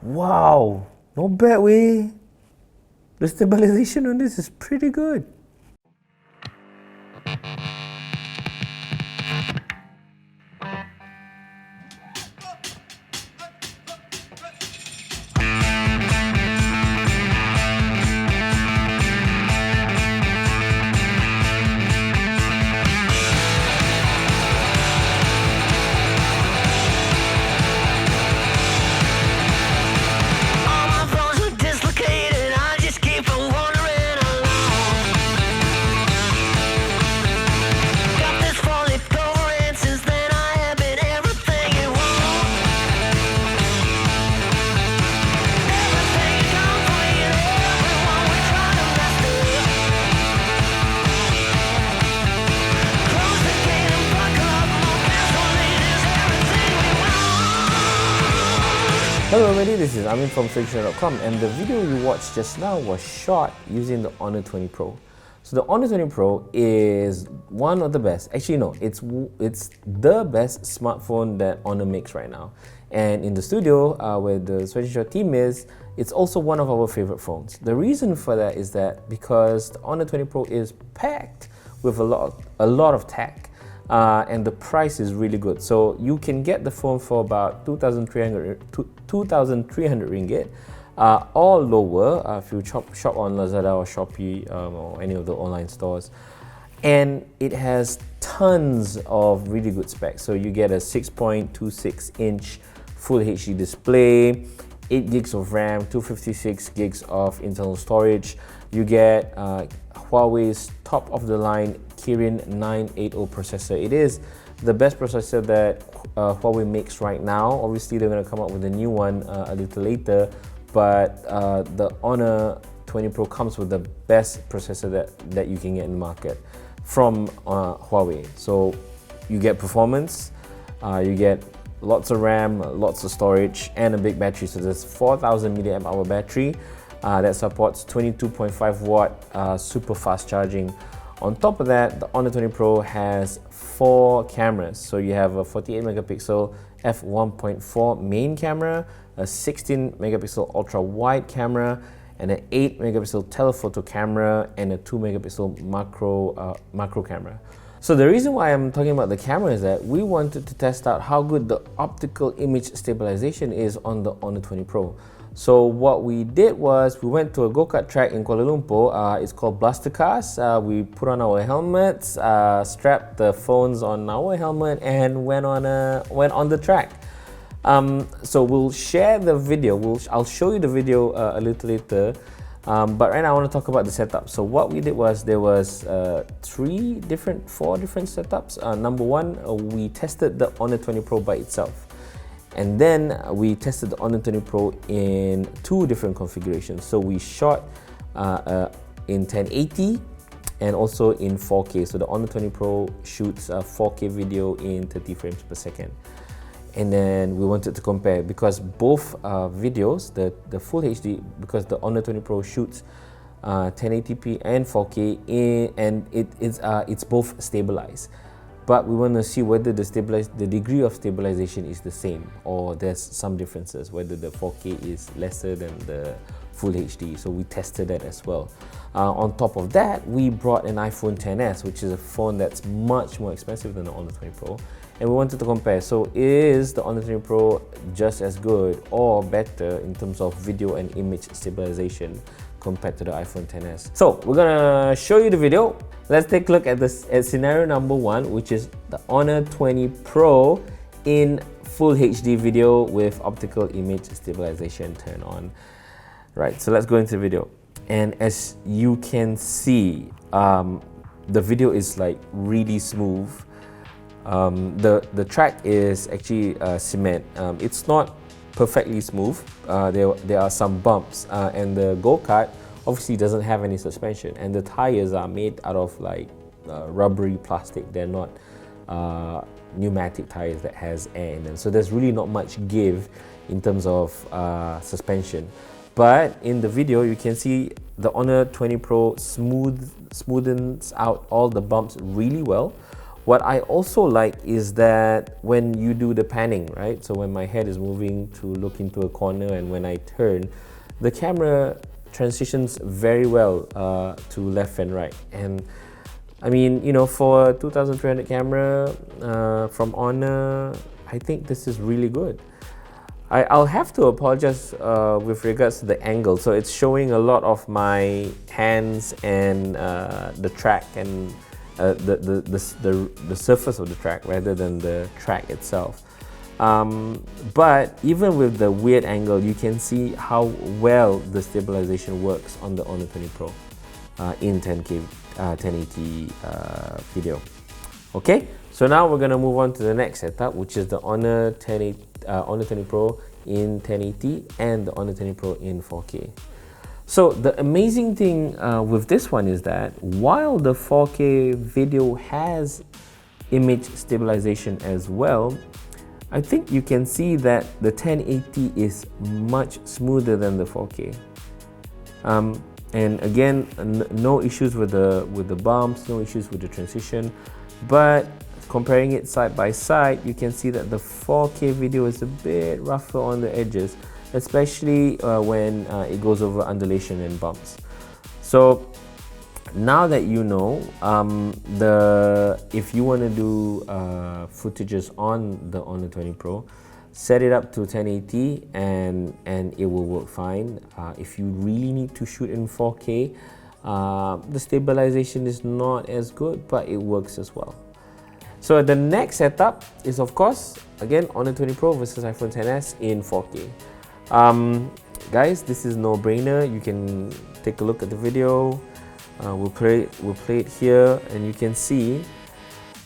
Wow, not bad way. The stabilization on this is pretty good. Hello everybody, this is Amin from stabilisation.com, and the video you watched just now was shot using the Honor 20 Pro. So the Honor 20 Pro is one of the best, actually no, it's the best smartphone that Honor makes right now. And in the studio where the stabilisation team is, it's also one of our favorite phones. The reason for that is that because the Honor 20 Pro is packed with a lot of tech. And the price is really good. So you can get the phone for about 2,300 ringgit, or lower if you shop on Lazada or Shopee or any of the online stores. And it has tons of really good specs. So you get a 6.26-inch Full HD display, 8 gigs of RAM, 256 gigs of internal storage. You get Huawei's top-of-the-line Kirin 980 processor. It is the best processor that Huawei makes right now. Obviously, they're going to come up with a new one a little later, but the Honor 20 Pro comes with the best processor that you can get in the market from Huawei. So you get performance, you get lots of RAM, lots of storage, and a big battery. So there's 4,000 mAh battery that supports 22.5 watt super fast charging. On top of that, the Honor 20 Pro has 4 cameras. So you have a 48 megapixel f1.4 main camera, a 16 megapixel ultra wide camera, and an 8 megapixel telephoto camera, and a 2 megapixel macro camera. So the reason why I'm talking about the camera is that we wanted to test out how good the optical image stabilization is on the Honor 20 Pro. So what we did was we went to a go-kart track in Kuala Lumpur. It's called Blaster Cars. We put on our helmets, strapped the phones on our helmet, and went on the track. So we'll share the video. I'll show you the video a little later. But right now I want to talk about the setup. So what we did was there was 4 different setups. Number one, we tested the Honor 20 Pro by itself. And then we tested the Honor 20 Pro in 2 different configurations. So we shot in 1080 and also in 4K. So the Honor 20 Pro shoots 4K video in 30 frames per second. And then we wanted to compare because both videos, the Full HD, because the Honor 20 Pro shoots 1080p and 4K, and it's both stabilized. But we want to see whether the degree of stabilization is the same or there's some differences, whether the 4K is lesser than the Full HD. So we tested that as well. On top of that, we brought an iPhone XS, which is a phone that's much more expensive than the Honor 20 Pro. And we wanted to compare. So is the Honor 20 Pro just as good or better in terms of video and image stabilization compared to the iPhone XS? So we're gonna show you the video. Let's take a look at scenario number 1, which is the Honor 20 Pro in Full HD video with optical image stabilization turned on. Right, so let's go into the video. And as you can see, the video is like really smooth. The track is actually cement. It's not perfectly smooth. There are some bumps, and the go-kart obviously doesn't have any suspension, and the tires are made out of like rubbery plastic. They're not pneumatic tires that has air in them. So there's really not much give in terms of suspension. But in the video, you can see the Honor 20 Pro smoothens out all the bumps really well, What I also like is that when you do the panning, right? So when my head is moving to look into a corner and when I turn, the camera transitions very well to left and right. And I mean, you know, for a 2300 camera from Honor, I think this is really good. I'll have to apologize with regards to the angle. So it's showing a lot of my hands and the track and the surface of the track rather than the track itself. But even with the weird angle, you can see how well the stabilization works on the Honor 20 Pro in 10K, 1080 video. Okay, so now we're gonna move on to the next setup, which is the Honor 20 Pro in 1080 and the Honor 20 Pro in 4K. So the amazing thing with this one is that while the 4K video has image stabilization as well, I think you can see that the 1080 is much smoother than the 4K. And again, no issues with the bumps, no issues with the transition, but comparing it side by side, you can see that the 4K video is a bit rougher on the edges, especially when it goes over undulation and bumps. So now that you know, if you want to do footages on the Honor 20 Pro, set it up to 1080 and it will work fine. If you really need to shoot in 4K, the stabilization is not as good, but it works as well. So the next setup is, of course, again, Honor 20 Pro versus iPhone XS in 4K. Guys, this is no-brainer. You can take a look at the video. We'll play it here, and you can see,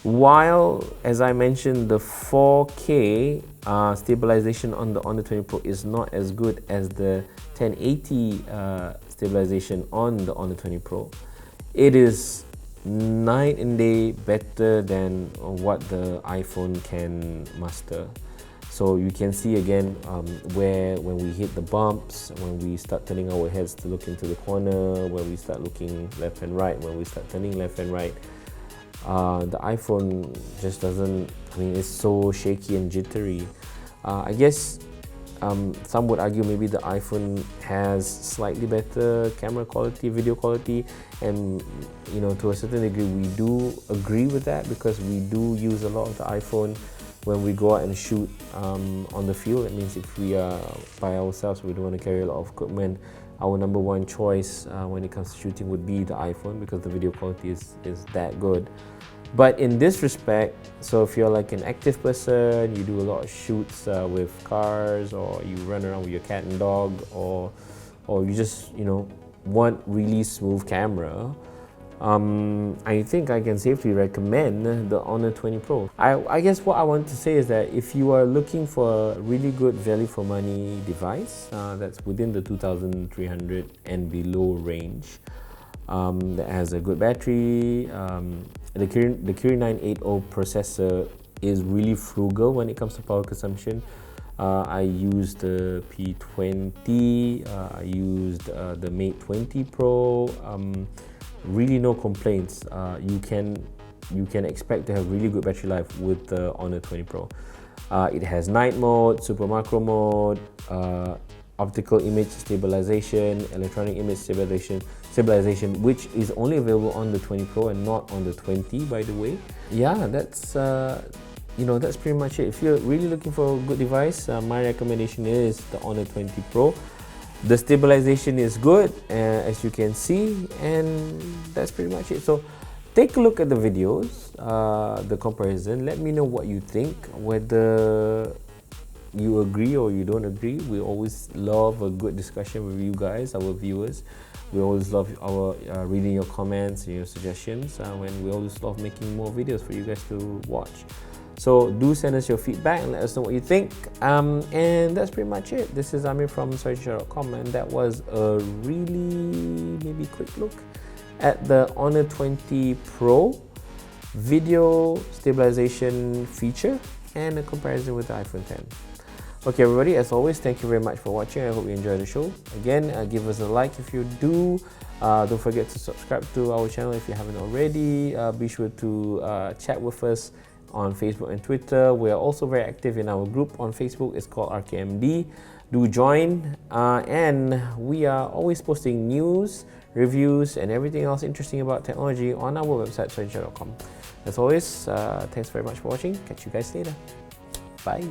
while, as I mentioned, the 4K stabilization on the Honor 20 Pro is not as good as the 1080 stabilization on the Honor 20 Pro, it is night and day better than what the iPhone can muster. So you can see again when we hit the bumps, when we start turning our heads to look into the corner, when we start looking left and right, when we start turning left and right, the iPhone just doesn't, I mean, it's so shaky and jittery. I guess some would argue maybe the iPhone has slightly better camera quality, video quality, and you know, to a certain degree we do agree with that because we do use a lot of the iPhone when we go out and shoot on the field. It means if we are by ourselves, we don't want to carry a lot of equipment, our number one choice when it comes to shooting would be the iPhone because the video quality is that good. But in this respect, so if you're like an active person, you do a lot of shoots with cars, or you run around with your cat and dog, or you just, you know, want really smooth camera, I think I can safely recommend the Honor 20 Pro. I guess what I want to say is that if you are looking for a really good value for money device that's within the 2300 and below range, that has a good battery, the Kirin 980 processor is really frugal when it comes to power consumption. I used the P20, I used the Mate 20 Pro. Really no complaints. You can expect to have really good battery life with the Honor 20 Pro. It has night mode, super macro mode, optical image stabilization, electronic image stabilization, which is only available on the 20 Pro and not on the 20, by the way. Yeah, that's you know, that's pretty much it. If you're really looking for a good device, my recommendation is the Honor 20 Pro. The stabilization is good, as you can see, and that's pretty much it. So take a look at the videos, the comparison. Let me know what you think, whether you agree or you don't agree. We always love a good discussion with you guys, our viewers. We always love our reading your comments and your suggestions, when we always love making more videos for you guys to watch. So do send us your feedback and let us know what you think. And that's pretty much it. This is Amin from SoyTeacher.com, and that was a really maybe quick look at the Honor 20 Pro video stabilization feature and a comparison with the iPhone 10. Okay, everybody, as always, thank you very much for watching. I hope you enjoyed the show. Again, give us a like if you do. Don't forget to subscribe to our channel if you haven't already. Be sure to chat with us on Facebook and Twitter. We are also very active in our group on Facebook. It's called RKMD. Do join, and we are always posting news, reviews, and everything else interesting about technology on our website, furniture.com. As always, thanks very much for watching. Catch you guys later. Bye.